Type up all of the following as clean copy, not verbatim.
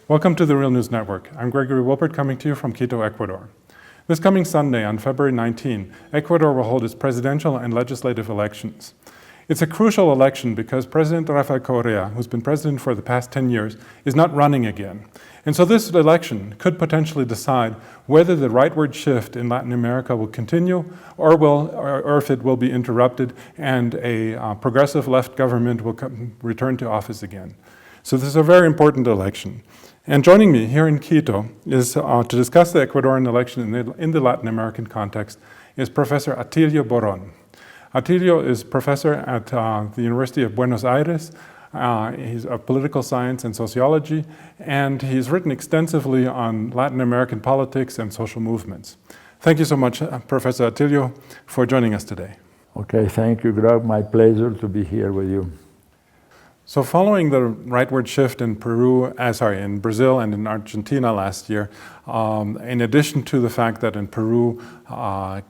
Welcome to the Real News Network. I'm Gregory Wilpert coming to you from Quito, Ecuador. This coming Sunday, on February 19, Ecuador will hold its presidential and legislative elections. It's a crucial election because President Rafael Correa, who's been president for the past 10 years, is not running again. And so this election could potentially decide whether the rightward shift in Latin America will continue or if it will be interrupted and a progressive left government will return to office again. So this is a very important election. And joining me here in Quito is to discuss the Ecuadorian election in the Latin American context is Professor Atilio Boron. Atilio is professor at the University of Buenos Aires. He's of political science and sociology, and he's written extensively on Latin American politics and social movements. Thank you so much, Professor Atilio, for joining us today. Okay, thank you, Greg. My pleasure to be here with you. So following the rightward shift in in Brazil and in Argentina last year, in addition to the fact that in Peru,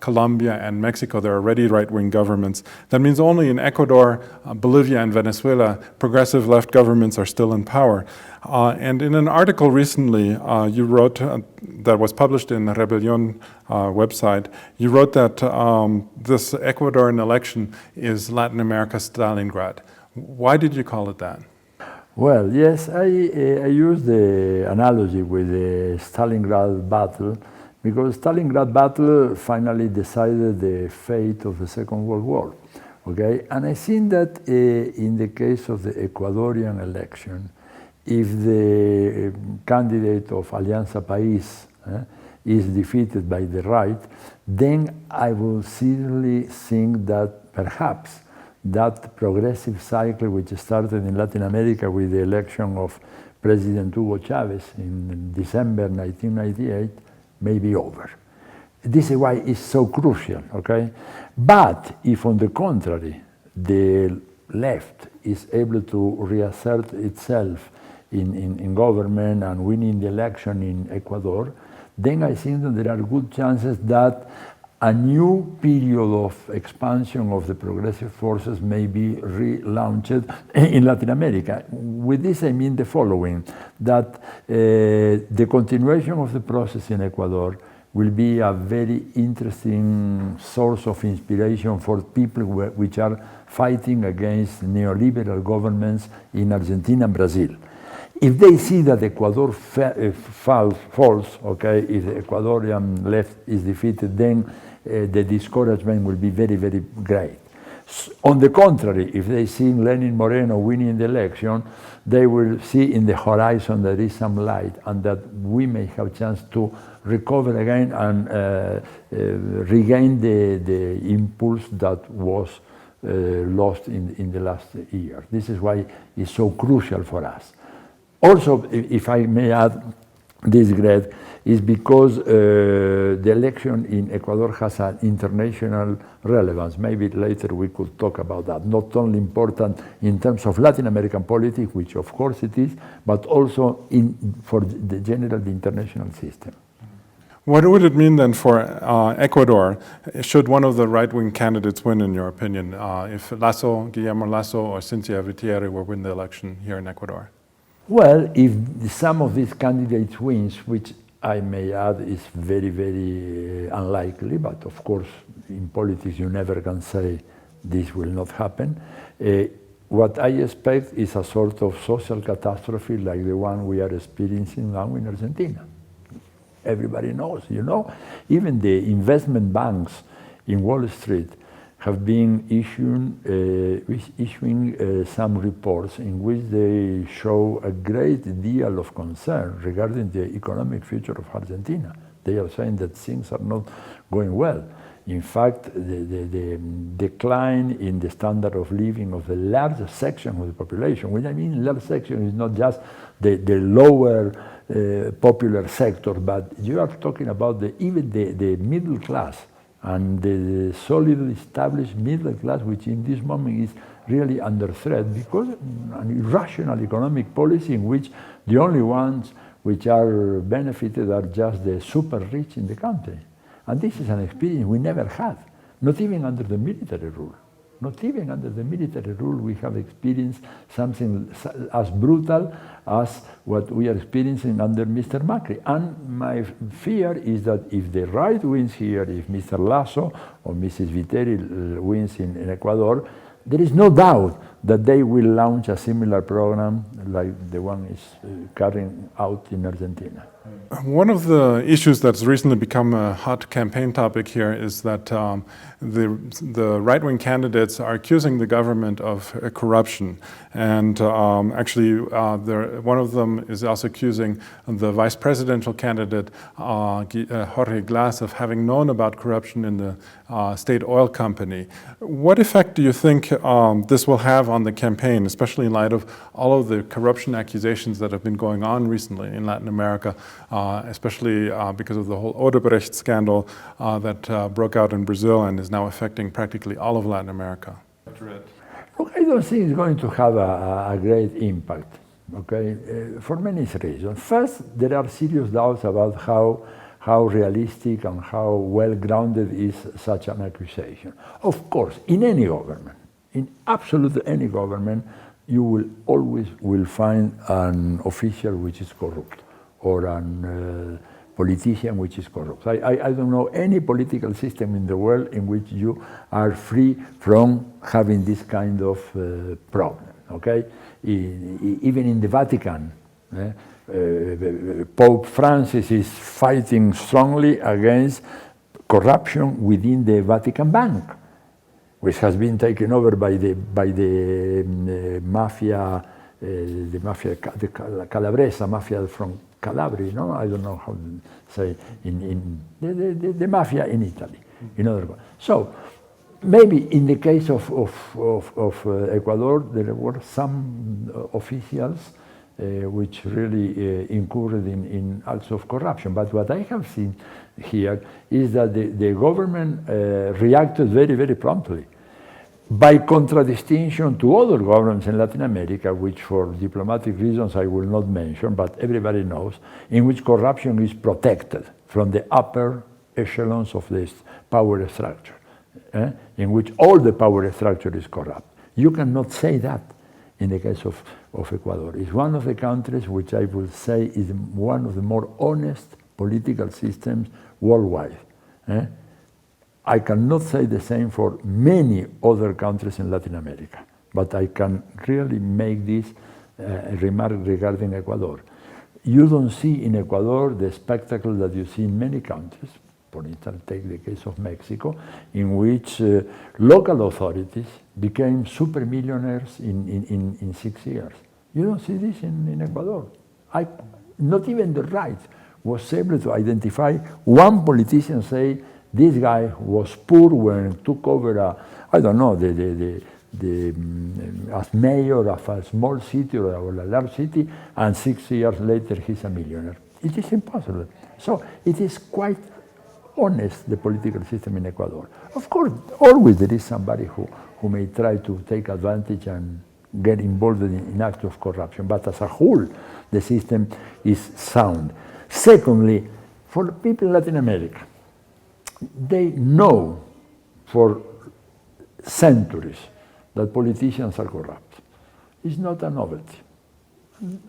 Colombia and Mexico there are already right-wing governments, that means only in Ecuador, Bolivia and Venezuela, progressive left governments are still in power. And in an article recently you wrote that was published in the Rebellion website, you wrote that this Ecuadorian election is Latin America's Stalingrad. Why did you call it that? Well, yes, I use the analogy with the Stalingrad battle because Stalingrad battle finally decided the fate of the Second World War. Okay, and I think that in the case of the Ecuadorian election, if the candidate of Alianza País is defeated by the right, then I will seriously think that perhaps that progressive cycle which started in Latin America with the election of President Hugo Chavez in December 1998 may be over. This is why it's so crucial, okay? But if on the contrary, the left is able to reassert itself in government and winning the election in Ecuador, then I think that there are good chances that a new period of expansion of the progressive forces may be relaunched in Latin America. With this I mean the following, that the continuation of the process in Ecuador will be a very interesting source of inspiration for people which are fighting against neoliberal governments in Argentina and Brazil. If they see that Ecuador falls, okay, if the Ecuadorian left is defeated, then the discouragement will be very, very great. On the contrary, if they see Lenin Moreno winning the election, they will see in the horizon there is some light and that we may have a chance to recover again and regain the impulse that was lost in the last year. This is why it's so crucial for us. Also, if I may add this, Greg, is because the election in Ecuador has an international relevance. Maybe later we could talk about that. Not only important in terms of Latin American politics, which of course it is, but also for the general international system. What would it mean then for Ecuador, should one of the right-wing candidates win, in your opinion, if Guillermo Lasso or Cynthia Vitieri will win the election here in Ecuador? Well, if some of these candidates wins, which I may add is very, very unlikely, but of course in politics you never can say this will not happen. What I expect is a sort of social catastrophe like the one we are experiencing now in Argentina. Everybody knows, you know, even the investment banks in Wall Street have been issuing some reports in which they show a great deal of concern regarding the economic future of Argentina. They are saying that things are not going well. In fact, the decline in the standard of living of the largest section of the population, which I mean large section is not just the lower popular sector, but you are talking about even the middle class, and the solidly established middle class, which in this moment is really under threat because an irrational economic policy in which the only ones which are benefited are just the super rich in the country. And this is an experience we never had, not even under the military rule. Not even under the military rule we have experienced something as brutal as what we are experiencing under Mr. Macri. And my fear is that if the right wins here, if Mr. Lasso or Mrs. Viteri wins in Ecuador, there is no doubt that they will launch a similar program like the one is carrying out in Argentina. One of the issues that's recently become a hot campaign topic here is that the right-wing candidates are accusing the government of corruption. And actually, one of them is also accusing the vice presidential candidate, Jorge Glass, of having known about corruption in the state oil company. What effect do you think this will have on the campaign, especially in light of all of the corruption accusations that have been going on recently in Latin America, especially because of the whole Odebrecht scandal that broke out in Brazil and is now affecting practically all of Latin America? Look, I don't think it's going to have a great impact, okay, for many reasons. First, there are serious doubts about how realistic and how well-grounded is such an accusation. Of course, in any government, in absolutely any government, you will always find an official which is corrupt or a politician which is corrupt. I don't know any political system in the world in which you are free from having this kind of problem, okay? Even in the Vatican, Pope Francis is fighting strongly against corruption within the Vatican Bank, which has been taken over by the mafia, the Calabresa mafia from Calabria, no? I don't know how to say the mafia in Italy. In other words, so maybe in the case of Ecuador, there were some officials which really incurred in acts of corruption. But what I have seen here is that the government reacted very, very promptly. By contradistinction to other governments in Latin America, which for diplomatic reasons I will not mention, but everybody knows, in which corruption is protected from the upper echelons of this power structure, in which all the power structure is corrupt. You cannot say that in the case of Ecuador. It's one of the countries which I would say is one of the more honest political systems worldwide. I cannot say the same for many other countries in Latin America, but I can really make this remark regarding Ecuador. You don't see in Ecuador the spectacle that you see in many countries. For instance, take the case of Mexico, in which local authorities became super millionaires in 6 years. You don't see this in Ecuador. Not even the right was able to identify one politician say, this guy was poor when he took over I don't know, as mayor of a small city or a large city, and 6 years later he's a millionaire. It is impossible. So it is quite honest, the political system in Ecuador. Of course, always there is somebody who may try to take advantage and get involved in acts of corruption, but as a whole, the system is sound. Secondly, for people in Latin America, they know for centuries that politicians are corrupt. It's not a novelty.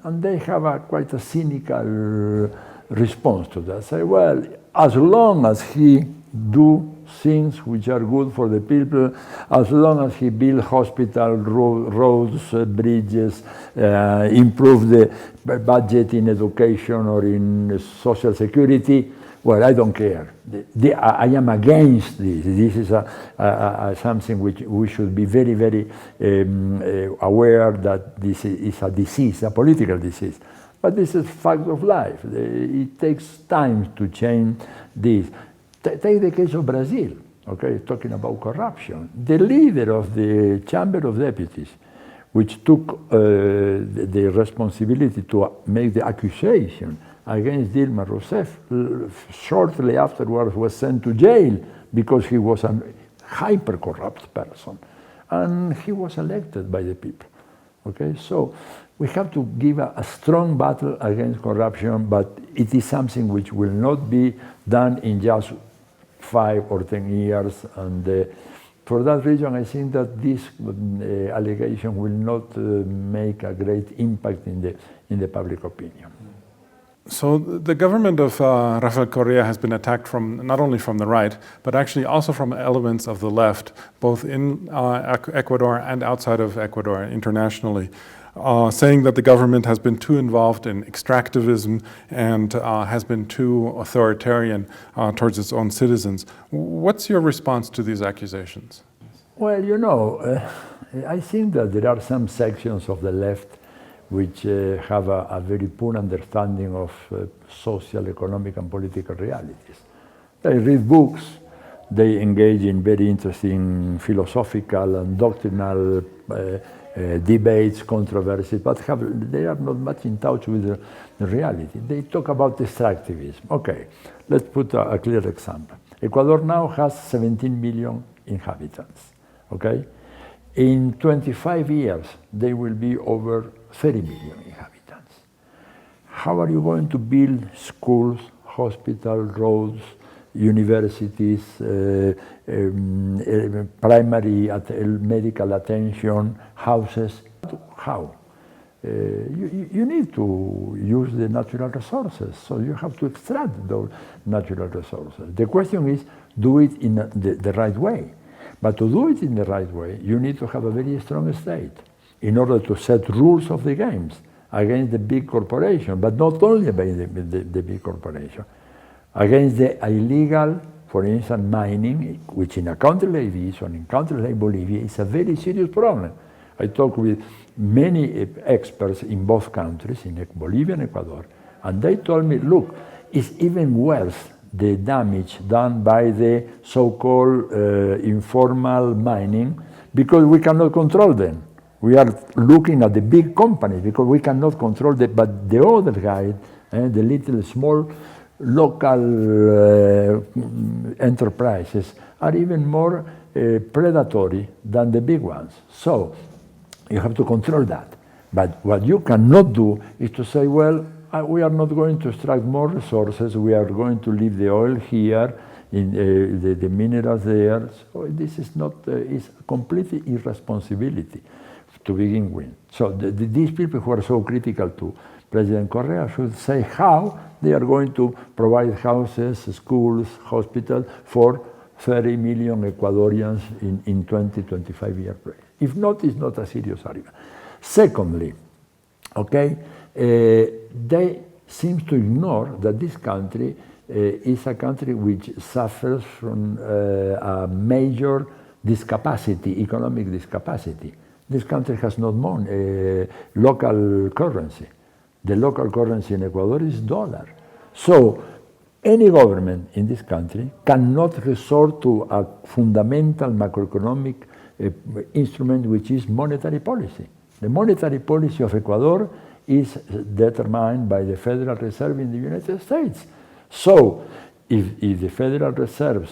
And they have quite a cynical response to that. Say, well, as long as he do things which are good for the people, as long as he build hospitals, roads, bridges, improve the budget in education or in social security, well, I don't care. I am against this. This is something which we should be very, very aware that this is a disease, a political disease. But this is fact of life. It takes time to change this. Take the case of Brazil, okay, talking about corruption. The leader of the Chamber of Deputies, which took the responsibility to make the accusation against Dilma Rousseff, shortly afterwards was sent to jail because he was a hyper-corrupt person. And he was elected by the people. Okay, so we have to give a strong battle against corruption, but it is something which will not be done in just 5 or 10 years, and For that reason, I think that this allegation will not make a great impact in the public opinion. So the government of Rafael Correa has been attacked from not only from the right, but actually also from elements of the left, both in Ecuador and outside of Ecuador internationally, saying that the government has been too involved in extractivism and has been too authoritarian towards its own citizens. What's your response to these accusations? Well, you know, I think that there are some sections of the left which have a very poor understanding of social, economic, and political realities. They read books, they engage in very interesting philosophical and doctrinal debates, controversies, but they are not much in touch with the reality. They talk about extractivism. Okay, let's put a clear example. Ecuador now has 17 million inhabitants, okay? In 25 years, they will be over 30 million inhabitants. How are you going to build schools, hospitals, roads, universities, primary medical attention, houses? How? You need to use the natural resources, so you have to extract those natural resources. The question is, do it in the right way. But to do it in the right way, you need to have a very strong state in order to set rules of the games against the big corporation, but not only against the big corporation, against the illegal, for instance, mining, which in a country like this or in a country like Bolivia is a very serious problem. I talked with many experts in both countries, in Bolivia and Ecuador, and they told me, look, it's even worse, the damage done by the so-called informal mining, because we cannot control them. We are looking at the big companies because we cannot control them, but the other guy, the little small local enterprises are even more predatory than the big ones. So you have to control that. But what you cannot do is to say, well, we are not going to extract more resources, we are going to leave the oil here, in the minerals there. So this is not, it's completely irresponsibility to begin with. So these people who are so critical to President Correa should say how they are going to provide houses, schools, hospitals for 30 million Ecuadorians in 20-25 years. If not, it's not a serious argument. Secondly, okay, they seem to ignore that this country is a country which suffers from a major discapacity, economic discapacity. This country has not local currency. The local currency in Ecuador is dollar. So any government in this country cannot resort to a fundamental macroeconomic instrument, which is monetary policy. The monetary policy of Ecuador is determined by the Federal Reserve in the United States. So if the Federal Reserve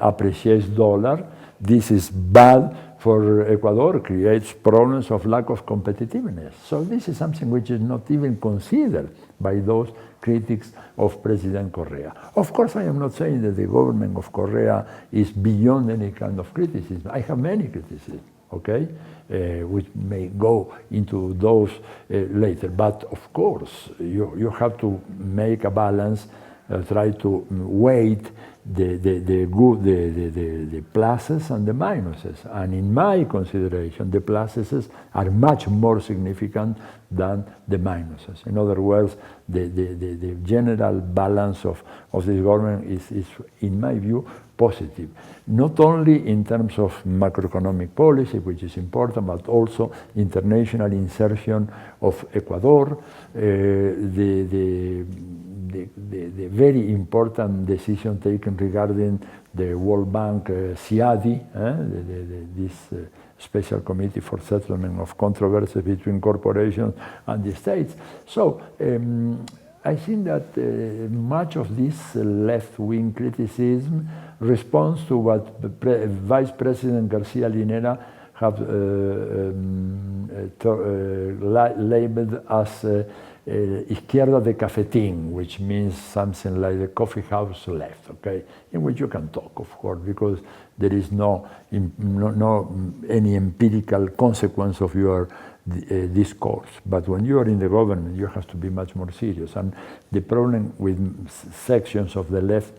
appreciates dollar, this is bad for Ecuador, creates problems of lack of competitiveness. So this is something which is not even considered by those critics of President Correa. Of course, I am not saying that the government of Correa is beyond any kind of criticism. I have many criticisms, okay, which may go into those later. But of course, you have to make a balance, try to weigh the pluses and the minuses. And in my consideration, the pluses are much more significant than the minuses. In other words, the general balance of this government is, in my view, positive. Not only in terms of macroeconomic policy, which is important, but also international insertion of Ecuador, the very important decision taken regarding the World Bank CIADI, this Special Committee for Settlement of Controversies between corporations and the states. So I think that much of this left-wing criticism responds to what Vice President Garcia Linera have labeled as izquierda de cafetín, which means something like the coffee house left, okay, in which you can talk, of course, because there is no any empirical consequence of your discourse. But when you are in the government, you have to be much more serious. And the problem with sections of the left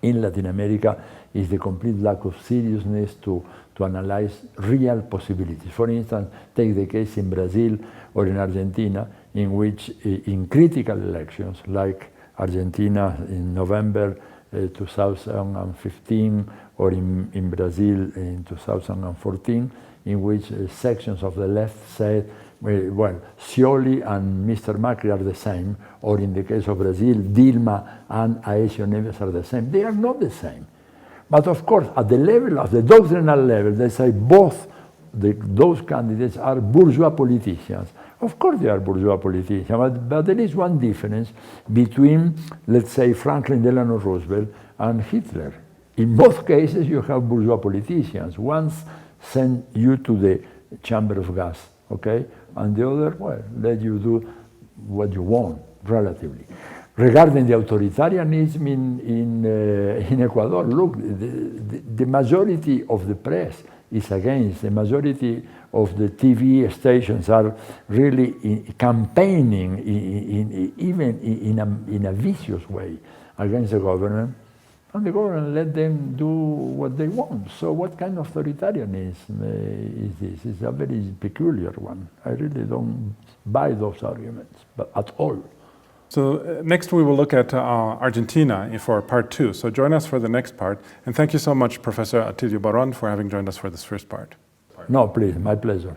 in Latin America is the complete lack of seriousness to analyze real possibilities. For instance, take the case in Brazil or in Argentina, in which in critical elections, like Argentina in November 2015, or in Brazil in 2014, in which sections of the left said, well, Scioli and Mr. Macri are the same, or in the case of Brazil, Dilma and Aécio Neves are the same. They are not the same. But of course, at the level of the doctrinal level, they say both those candidates are bourgeois politicians. Of course they are bourgeois politicians, but there is one difference between, let's say, Franklin Delano Roosevelt and Hitler. In both cases, you have bourgeois politicians. One send you to the chamber of gas, okay? And the other, well, let you do what you want, relatively. Regarding the authoritarianism in Ecuador, look, the majority of the press is against, the majority of the TV stations are really campaigning, even in a vicious way, against the government. And the government let them do what they want. So what kind of authoritarianism is this? It's a very peculiar one. I really don't buy those arguments, but at all. So next we will look at Argentina for part 2. So join us for the next part. And thank you so much, Professor Atilio Boron, for having joined us for this first part. No, please, my pleasure.